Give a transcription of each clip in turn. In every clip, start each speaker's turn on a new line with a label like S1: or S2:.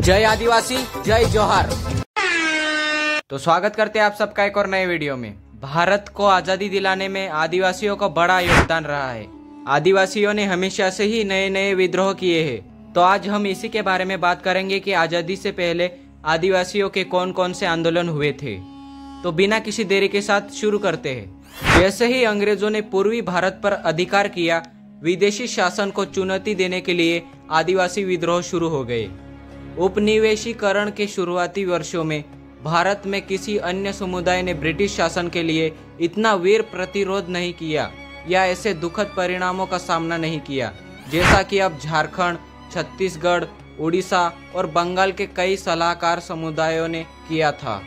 S1: जय आदिवासी, जय जोहार। तो स्वागत करते हैं आप सबका एक और नए वीडियो में। भारत को आजादी दिलाने में आदिवासियों का बड़ा योगदान रहा है। आदिवासियों ने हमेशा से ही नए नए विद्रोह किए हैं। तो आज हम इसी के बारे में बात करेंगे कि आजादी से पहले आदिवासियों के कौन कौन से आंदोलन हुए थे। तो बिना किसी देरी के साथ शुरू करते हैं। जैसे ही अंग्रेजों ने पूर्वी भारत पर अधिकार किया, विदेशी शासन को चुनौती देने के लिए आदिवासी विद्रोह शुरू हो गए। उपनिवेशीकरण के शुरुआती वर्षों में भारत में किसी अन्य समुदाय ने ब्रिटिश शासन के लिए इतना वीर प्रतिरोध नहीं किया या ऐसे दुखद परिणामों का सामना नहीं किया जैसा कि अब झारखंड, छत्तीसगढ़, उड़ीसा और बंगाल के कई सलाहकार समुदायों ने किया था।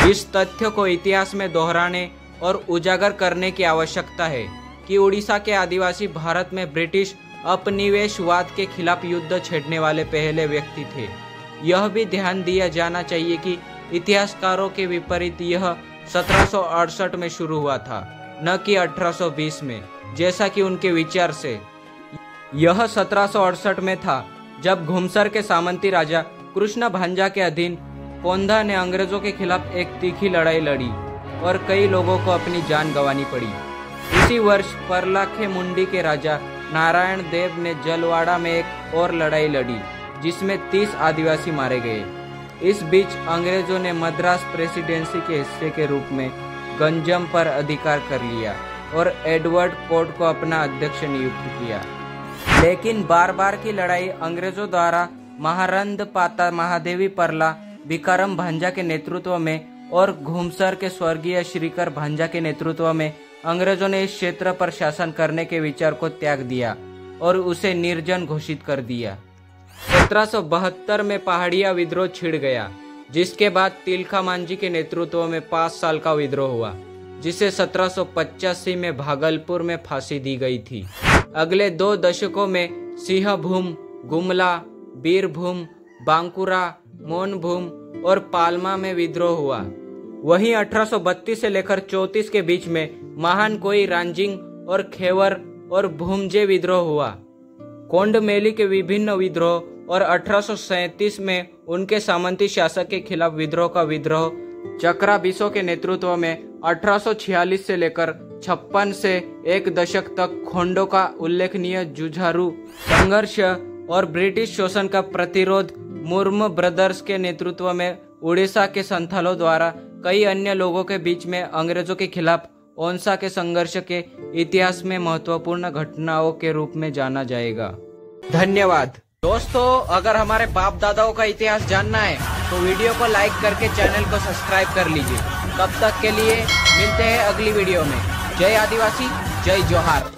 S1: इस तथ्य को इतिहास में दोहराने और उजागर करने की आवश्यकता है कि उड़ीसा के आदिवासी भारत में ब्रिटिश उपनिवेशवाद के खिलाफ युद्ध छेड़ने वाले पहले व्यक्ति थे। यह भी ध्यान दिया जाना चाहिए कि इतिहासकारों के विपरीत यह 1768 में शुरू हुआ था, न कि 1820 में, जैसा कि उनके विचार से। यह 1768 में था जब घुमसर के सामंती राजा कृष्ण भांजा के अधीन पोंधा ने अंग्रेजों के खिलाफ एक तीखी लड़ाई लड़ी और कई लोगों को अपनी जान गंवानी पड़ी। इसी वर्ष परलाखे मुंडी के राजा नारायण देव ने जलवाड़ा में एक और लड़ाई लड़ी जिसमें 30 आदिवासी मारे गए। इस बीच अंग्रेजों ने मद्रास प्रेसिडेंसी के हिस्से के रूप में गंजम पर अधिकार कर लिया और एडवर्ड कोर्ट को अपना अध्यक्ष नियुक्त किया। लेकिन बार बार की लड़ाई अंग्रेजों द्वारा महारंद पाता महादेवी परला भिकारम भांजा के नेतृत्व में और घुमसर के स्वर्गीय श्रीकर भांजा के नेतृत्व में अंग्रेजों ने इस क्षेत्र पर शासन करने के विचार को त्याग दिया और उसे निर्जन घोषित कर दिया। 1772 में पहाड़िया विद्रोह छिड़ गया, जिसके बाद तिलका मांझी के नेतृत्व में 5 साल का विद्रोह हुआ, जिसे 1785 में भागलपुर में फांसी दी गई थी। अगले 2 दशकों में सिंहभूम, गुमला, बीरभूम, बांकुरा, मोनभूम और पाल्मा में विद्रोह हुआ। वहीं 1832 से लेकर 34 के बीच में महानकोई, रांजिंग और खेवर और भूमजे विद्रोह हुआ। कोंडमेली के विभिन्न विद्रोह और 1837 में उनके सामंती शासक के खिलाफ विद्रोह का विद्रोह चक्रा बिसो के नेतृत्व में 1846 से लेकर 56 से एक दशक तक खोंडो का उल्लेखनीय जुझारू संघर्ष और ब्रिटिश शोषण का प्रतिरोध मुर्मू ब्रदर्स के नेतृत्व में उड़ीसा के संथालों द्वारा कई अन्य लोगों के बीच में अंग्रेजों के खिलाफ ओंसा के संघर्ष के इतिहास में महत्वपूर्ण घटनाओं के रूप में जाना जाएगा। धन्यवाद दोस्तों। अगर हमारे बाप दादाओं का इतिहास जानना है तो वीडियो को लाइक करके चैनल को सब्सक्राइब कर लीजिए। तब तक के लिए मिलते हैं अगली वीडियो में। जय आदिवासी, जय जोहार।